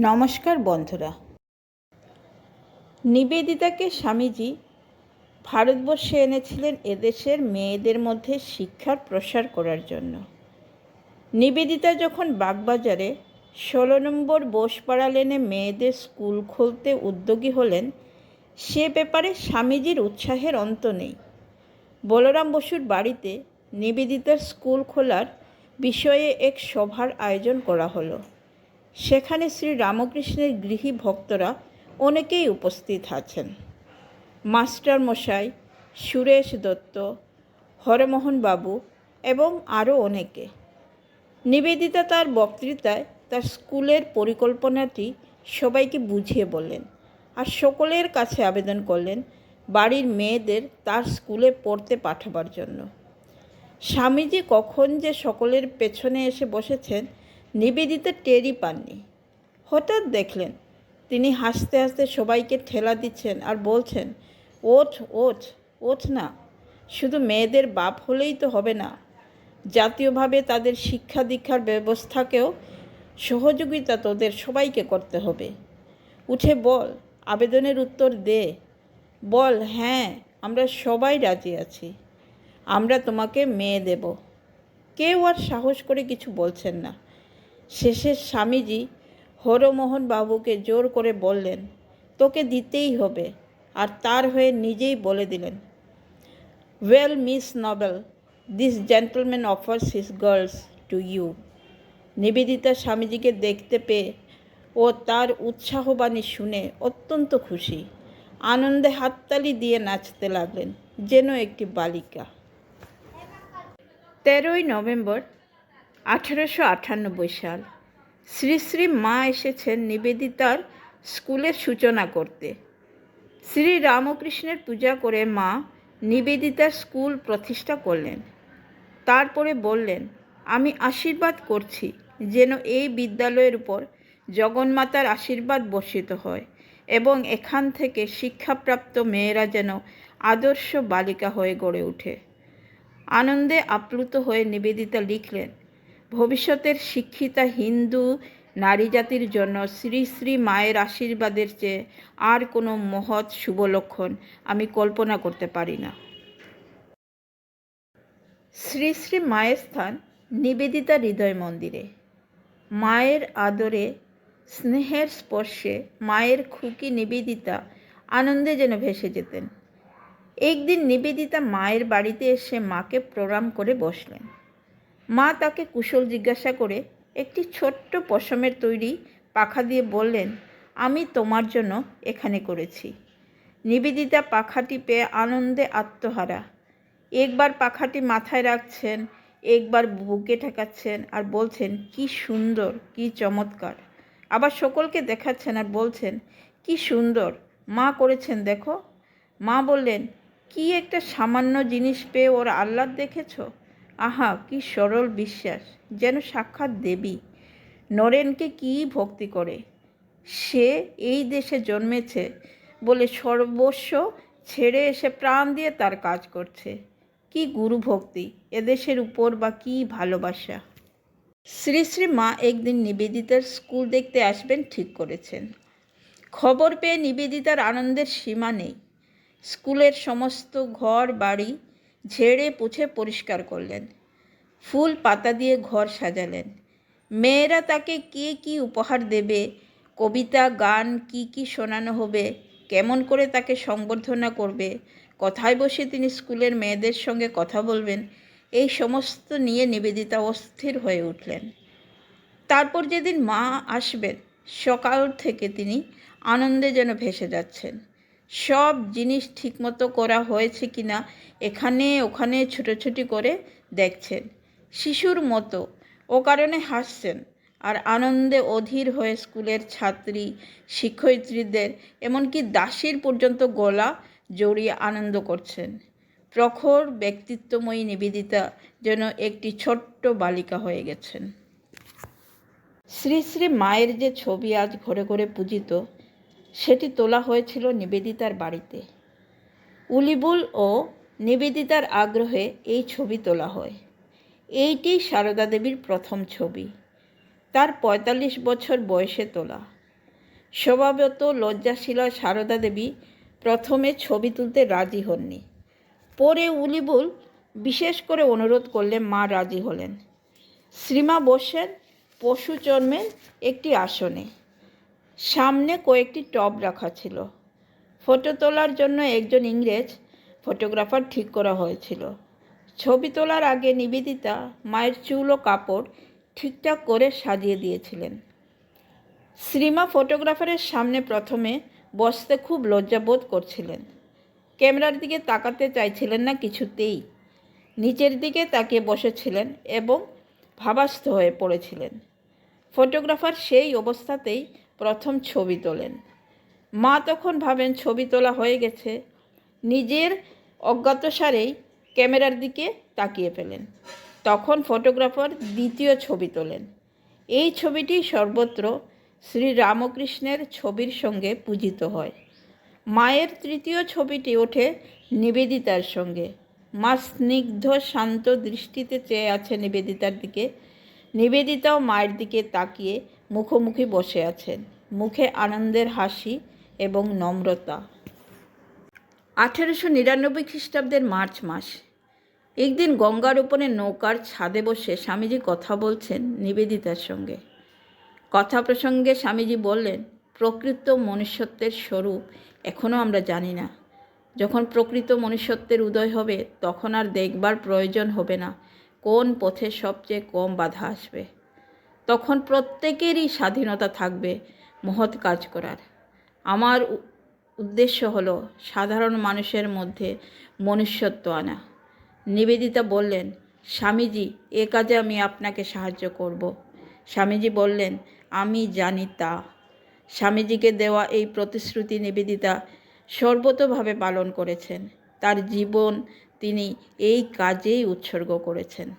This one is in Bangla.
নমস্কার বন্ধুরা। নিবেদিতাকে স্বামীজি ভারতবর্ষে এনেছিলেন এদেশের মেয়েদের মধ্যে শিক্ষার প্রসার করার জন্য। নিবেদিতা যখন বাগবাজারে 16 নম্বর বোসপাড়া লেনে মেয়েদের স্কুল খুলতে উদ্যোগী হলেন, সে ব্যাপারে স্বামীজির উৎসাহের অন্ত নেই। বলরাম বসুর বাড়িতে নিবেদিতার স্কুল খোলার বিষয়ে এক সভার আয়োজন করা হলো। সেখানে শ্রী রামকৃষ্ণের গৃহী ভক্তরা অনেকেই উপস্থিত আছেন। মাস্টার মশাই, সুরেশ দত্ত, হরমোহন বাবু এবং আরও অনেকে। নিবেদিতা তার বক্তৃতায় তার স্কুলের পরিকল্পনাটি সবাইকে বুঝিয়ে বললেন, আর সকলের কাছে আবেদন করলেন বাড়ির মেয়েদের তার স্কুলে পড়তে পাঠাবার জন্য। স্বামীজি কখন যে সকলের পেছনে এসে বসেছেন নিবেদিতা টেরই পাননি। হঠাৎ দেখলেন তিনি হাসতে হাসতে সবাইকে ঠেলা দিচ্ছেন আর বলছেন, ওঠ ওঠ ওঠ না, শুধু মেয়েদের বাপ হলেই তো হবে না, জাতীয়ভাবে তাদের শিক্ষা দীক্ষার ব্যবস্থাকেও সহযোগিতা তোদের সবাইকে করতে হবে। উঠে বল, আবেদনের উত্তর দে, বল হ্যাঁ আমরা সবাই রাজি আছি, আমরা তোমাকে মেয়ে দেব। কেউ আর সাহস করে কিছু বলছেন না। শেষে স্বামীজি হরমোহন বাবুকে জোর করে বললেন, তোকে দিতেই হবে, আর তার হয়ে নিজেই বলে দিলেন, well Miss Noble, this gentleman offers his girls to you. Nivedita স্বামীজিকে দেখতে পেয়ে ও তার উৎসাহবাণী শুনে অত্যন্ত খুশি। আনন্দে হাততালি দিয়ে নাচতে লাগলেন যেন একটি বালিকা। 13ই নভেম্বর 1898 সাল। শ্রী শ্রী মা এসেছেন নিবেদিতার স্কুলের সূচনা করতে। শ্রী রামকৃষ্ণের পূজা করে মা নিবেদিতার স্কুল প্রতিষ্ঠা করলেন। তারপরে বললেন, আমি আশীর্বাদ করছি যেন এই বিদ্যালয়ের উপর জগন্মাতার আশীর্বাদ বর্ষিত হয় এবং এখান থেকে শিক্ষাপ্রাপ্ত মেয়েরা যেন আদর্শ বালিকা হয়ে গড়ে ওঠে। আনন্দে আপ্লুত হয়ে নিবেদিতা লিখলেন, ভবিষ্যতের শিক্ষিতা হিন্দু নারী জাতির জন্য শ্রী শ্রী মায়ের আশীর্বাদের চেয়ে আর কোনো মহৎ শুভ লক্ষণ আমি কল্পনা করতে পারি না। শ্রী শ্রী মায়ের স্থান নিবেদিতা হৃদয় মন্দিরে। মায়ের আদরে স্নেহের স্পর্শে মায়ের খুকি নিবেদিতা আনন্দে যেন ভেসে যেতেন। একদিন নিবেদিতা মায়ের বাড়িতে এসে মাকে প্রণাম করে বসলেন। মা তাকে কুশল জিজ্ঞাসা করে একটি ছোট্ট পশমের তৈরি পাখা দিয়ে বললেন, আমি তোমার জন্য এখানে করেছি। নিবেদিতা পাখাটি পেয়ে আনন্দে আত্মহারা। একবার পাখাটি মাথায় রাখছেন, একবার বুকে ঠেকাচ্ছেন আর বলছেন, কি সুন্দর, কি চমৎকার। আবার সকলকে দেখাচ্ছেন আর বলছেন, কি সুন্দর, মা করেছেন দেখো। মা বললেন, কি একটা সামান্য জিনিস পেয়ে ওর আহ্লাদ দেখেছ? আহা, কি সরল বিশ্বাস, যেন সাক্ষাৎ দেবী। নরেনকে কি ভক্তি করে, সে এই দেশে জন্মেছে বলে সর্বস্ব ছেড়ে এসে প্রাণ দিয়ে তার কাজ করছে। কি গুরু ভক্তি এদেশের উপর, বা কি ভালোবাসা। শ্রী শ্রী মা একদিন নিবেদিতার স্কুল দেখতে আসবেন ঠিক করেছেন। খবর পেয়ে নিবেদিতার আনন্দের সীমা নেই। স্কুলের সমস্ত ঘর বাড়ি ঝেড়ে পুছে পরিষ্কার করলেন, ফুল পাতা দিয়ে ঘর সাজালেন। মেয়েরা তাকে কে কি উপহার দেবে, কবিতা গান কি কি শোনানো হবে, কেমন করে তাকে সংবর্ধনা করবে, কোথায় বসে তিনি স্কুলের মেয়েদের সঙ্গে কথা বলবেন, এই সমস্ত নিয়ে নিবেদিতা অস্থির হয়ে উঠলেন। তারপর যেদিন মা আসবেন, সকাল থেকে তিনি আনন্দে যেন ভেসে যাচ্ছেন। সব জিনিস ঠিকমতো করা হয়েছে কিনা এখানে ওখানে ছুটোছুটি করে দেখছেন। শিশুর মতো ও কারণে হাসছেন আর আনন্দে অধীর হয়ে স্কুলের ছাত্রী, শিক্ষয়িত্রীদের, এমনকি দাসীর পর্যন্ত গলা জড়িয়ে আনন্দ করছেন। প্রখর ব্যক্তিত্বময়ী নিবেদিতা যেন একটি ছোট্ট বালিকা হয়ে গেছেন। শ্রী শ্রী মায়ের যে ছবি আজ ঘরে ঘরে পূজিত, সেটি তোলা হয়েছিল নিবেদিতার বাড়িতে। উলিবুল ও নিবেদিতার আগ্রহে এই ছবি তোলা হয়। এইটি সারদা দেবীর প্রথম ছবি, তার 45 বছর বয়সে তোলা। স্বভাবত লজ্জাশীলা সারদা দেবী প্রথমে ছবি তুলতে রাজি হননি। পরে উলিবুল বিশেষ করে অনুরোধ করলে মা রাজি হলেন। শ্রীমা বসেন পশু চর্মের একটি আসনে। সামনে কয়েকটি টব রাখা ছিল। ফটো তোলার জন্য একজন ইংরেজ ফটোগ্রাফার ঠিক করা হয়েছিল। ছবি তোলার আগে নিবেদিতা মায়ের চুল ও কাপড় ঠিকঠাক করে সাজিয়ে দিয়েছিলেন। শ্রীমা ফটোগ্রাফারের সামনে প্রথমে বসতে খুব লজ্জাবোধ করছিলেন। ক্যামেরার দিকে তাকাতে চাইছিলেন না কিছুতেই। নিচের দিকে তাকিয়ে বসেছিলেন এবং ভাবাস্থ হয়ে পড়েছিলেন। ফটোগ্রাফার সেই অবস্থাতেই প্রথম ছবি তোলেন। মা তখন ভাবেন ছবি তোলা হয়ে গেছে। নিজের অজ্ঞাতসারেই ক্যামেরার দিকে তাকিয়ে ফেলেন। তখন ফটোগ্রাফার দ্বিতীয় ছবি তোলেন। এই ছবিটি সর্বত্র শ্রী রামকৃষ্ণের ছবির সঙ্গে পূজিত হয়। মায়ের তৃতীয় ছবিটি ওঠে নিবেদিতার সঙ্গে। মা স্নিগ্ধ শান্ত দৃষ্টিতে চেয়ে আছে নিবেদিতার দিকে। নিবেদিতাও মায়ের দিকে তাকিয়ে মুখোমুখি বসে আছেন, মুখে আনন্দের হাসি এবং নম্রতা। 1899 খ্রিস্টাব্দের মার্চ মাস। একদিন গঙ্গার উপরে নৌকার ছাদে বসে স্বামীজি কথা বলছেন নিবেদিতার সঙ্গে। কথা প্রসঙ্গে স্বামীজি বললেন, প্রকৃত মনুষ্যত্বের স্বরূপ এখনও আমরা জানি না। যখন প্রকৃত মনুষ্যত্বের উদয় হবে তখন আর দেখবার প্রয়োজন হবে না কোন পথে সবচেয়ে কম বাধা আসবে। তখন প্রত্যেকেরই স্বাধীনতা থাকবে মহৎ কাজ করার। আমার উদ্দেশ্য হলো সাধারণ মানুষের মধ্যে মনুষ্যত্ব আনা। নিবেদিতা বললেন, স্বামীজি, এ কাজে আমি আপনাকে সাহায্য করব। স্বামীজি বললেন, আমি জানি তা। স্বামীজিকে দেওয়া এই প্রতিশ্রুতি নিবেদিতা সর্বতোভাবে পালন করেছেন। তার জীবন তিনি এই কাজেই উৎসর্গ করেছেন।